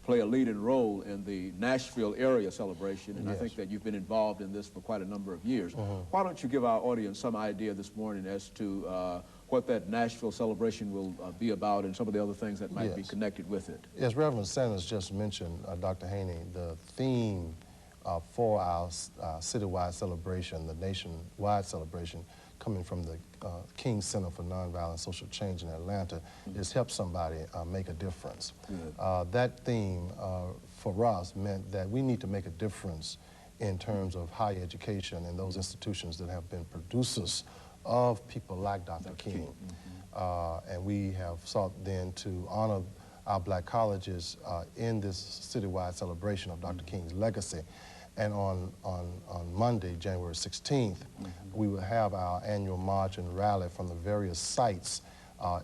play a leading role in the Nashville area celebration, and Yes. I think that you've been involved in this for quite a number of years. Why don't you give our audience some idea this morning as to what that Nashville celebration will be about and some of the other things that might be connected with it? Yes, Reverend Sanders just mentioned, Dr. Haney, the theme for our citywide celebration, the nationwide celebration, coming from the King Center for Nonviolent Social Change in Atlanta, is help somebody make a difference. That theme for us meant that we need to make a difference in terms of higher education and those institutions that have been producers of people like Dr. King. And we have sought then to honor our black colleges in this citywide celebration of Dr. King's legacy. And on Monday, January 16th, we will have our annual march and rally from the various sites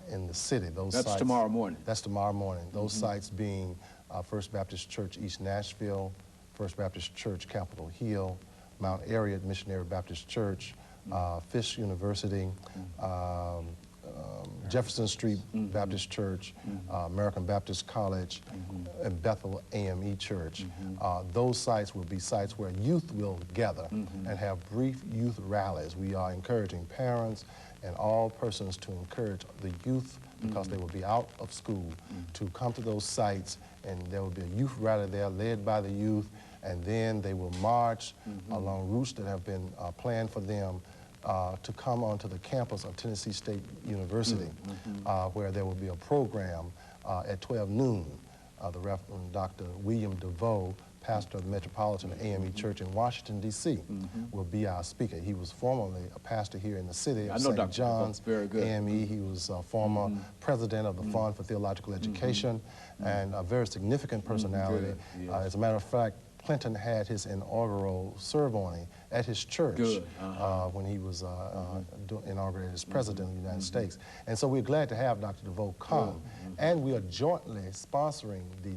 in the city. That's sites, tomorrow morning. That's tomorrow morning. Those sites being First Baptist Church, East Nashville, First Baptist Church, Capitol Hill, Mount Airy Missionary Baptist Church, Fisk University, Jefferson Street Baptist Church, American Baptist College, and Bethel AME Church. Those sites will be sites where youth will gather and have brief youth rallies. We are encouraging parents and all persons to encourage the youth, because they will be out of school, to come to those sites, and there will be a youth rally there led by the youth, and then they will march along routes that have been planned for them to come onto the campus of Tennessee State University, where there will be a program at 12 noon. The Reverend Dr. William DeVoe, pastor of the Metropolitan AME Church in Washington, D.C., will be our speaker. He was formerly a pastor here in the city of St. John's AME. He was a former president of the Fund for Theological Education, and a very significant personality. As a matter of fact, Clinton had his inaugural ceremony at his church when he was inaugurated as president of the United States. And so we're glad to have Dr. DeVoe come. And we are jointly sponsoring the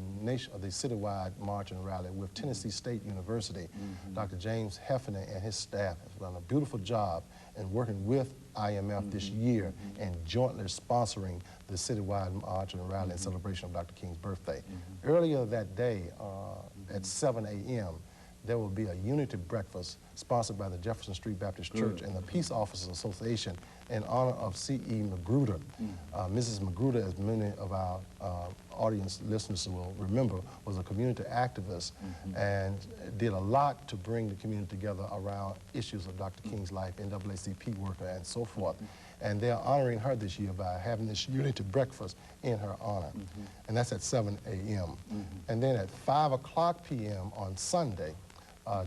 citywide march and rally with Tennessee State University. Dr. James Heffernan and his staff have done a beautiful job in working with IMF this year and jointly sponsoring the citywide march and rally in celebration of Dr. King's birthday. Earlier that day, at 7 a.m., there will be a unity breakfast sponsored by the Jefferson Street Baptist Church and the Peace Officers Association in honor of C.E. Magruder. Mrs. Magruder, as many of our audience listeners will remember, was a community activist and did a lot to bring the community together around issues of Dr. King's life, NAACP worker, and so forth. And they're honoring her this year by having this unity breakfast in her honor. And that's at 7 a.m. And then at 5 o'clock p.m. on Sunday,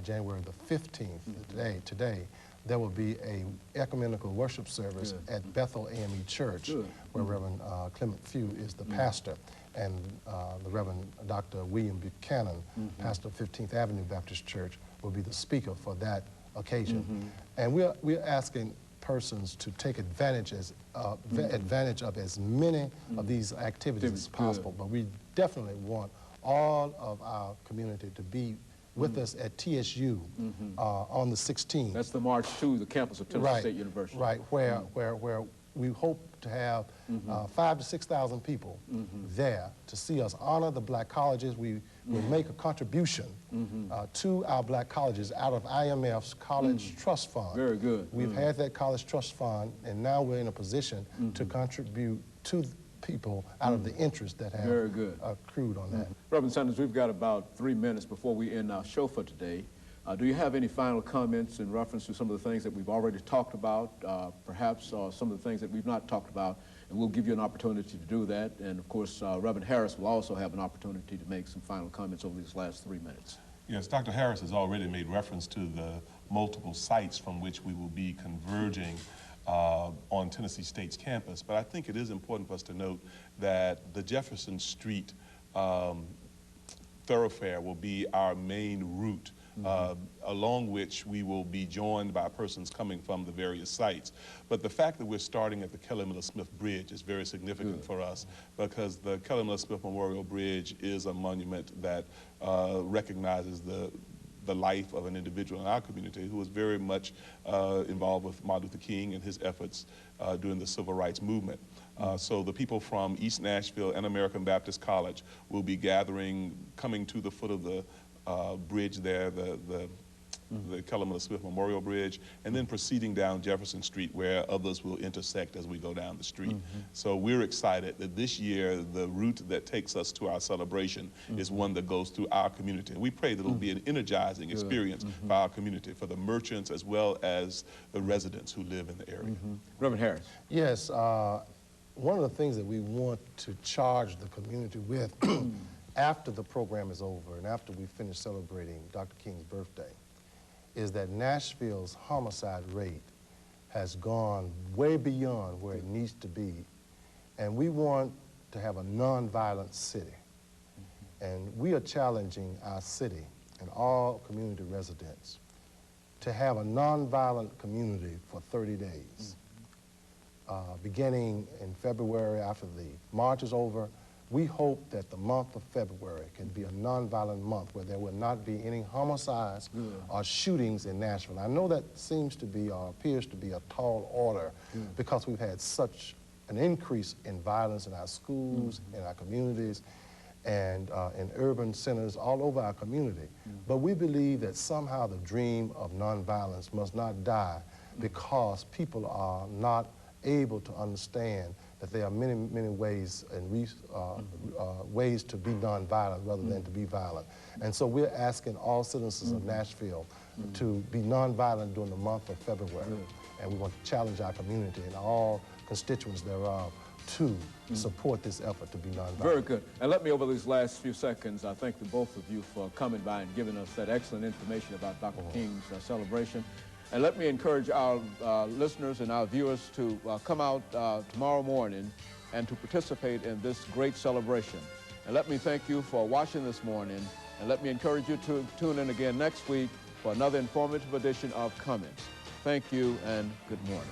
January the 15th, today, there will be a ecumenical worship service at Bethel AME Church, where Reverend Clement Few is the pastor, and the Reverend Dr. William Buchanan, pastor of 15th Avenue Baptist Church, will be the speaker for that occasion. And we're asking persons to take advantage of as many of these activities as possible. But we definitely want all of our community to be with us at TSU on the 16th. That's the march to the campus of Tennessee State University. Right, where we hope to have 5,000 to 6,000 people there to see us honor the black colleges. We will make a contribution to our black colleges out of IMF's College Trust Fund. Very good. We've had that College Trust Fund, and now we're in a position to contribute to people out of the interest that have accrued on that. Reverend Sanders, we've got about 3 minutes before we end our show for today. Do you have any final comments in reference to some of the things that we've already talked about, perhaps some of the things that we've not talked about? And we'll give you an opportunity to do that. And of course, Reverend Harris will also have an opportunity to make some final comments over these last 3 minutes. Yes, Dr. Harris has already made reference to the multiple sites from which we will be converging on Tennessee State's campus. But I think it is important for us to note that the Jefferson Street thoroughfare will be our main route, along which we will be joined by persons coming from the various sites. But the fact that we're starting at the Kelly Miller Smith Bridge is very significant for us, because the Kelly Miller Smith Memorial Bridge is a monument that recognizes the life of an individual in our community who was very much involved with Martin Luther King and his efforts during the Civil Rights Movement. So the people from East Nashville and American Baptist College will be gathering, coming to the foot of the bridge there, the Celelbration Smith Memorial Bridge, and then proceeding down Jefferson Street where others will intersect as we go down the street. So we're excited that this year the route that takes us to our celebration is one that goes through our community. And we pray that it'll be an energizing experience for our community, for the merchants as well as the residents who live in the area. Reverend Harris. Yes, one of the things that we want to charge the community with after the program is over and after we finish celebrating Dr. King's birthday is that Nashville's homicide rate has gone way beyond where it needs to be. And we want to have a nonviolent city. And we are challenging our city and all community residents to have a nonviolent community for 30 days. Beginning in February after the march is over, we hope that the month of February can be a nonviolent month where there will not be any homicides or shootings in Nashville. I know that seems to be or appears to be a tall order because we've had such an increase in violence in our schools, in our communities, and in urban centers all over our community. But we believe that somehow the dream of nonviolence must not die because people are not able to understand that there are many, many ways and ways to be nonviolent rather than to be violent. And so we're asking all citizens of Nashville to be nonviolent during the month of February. And we want to challenge our community and all constituents thereof to support this effort to be nonviolent. Very good. And let me, over these last few seconds, I thank the both of you for coming by and giving us that excellent information about Dr. King's celebration. And let me encourage our listeners and our viewers to come out tomorrow morning and to participate in this great celebration. And let me thank you for watching this morning, and let me encourage you to tune in again next week for another informative edition of Comments. Thank you and good morning.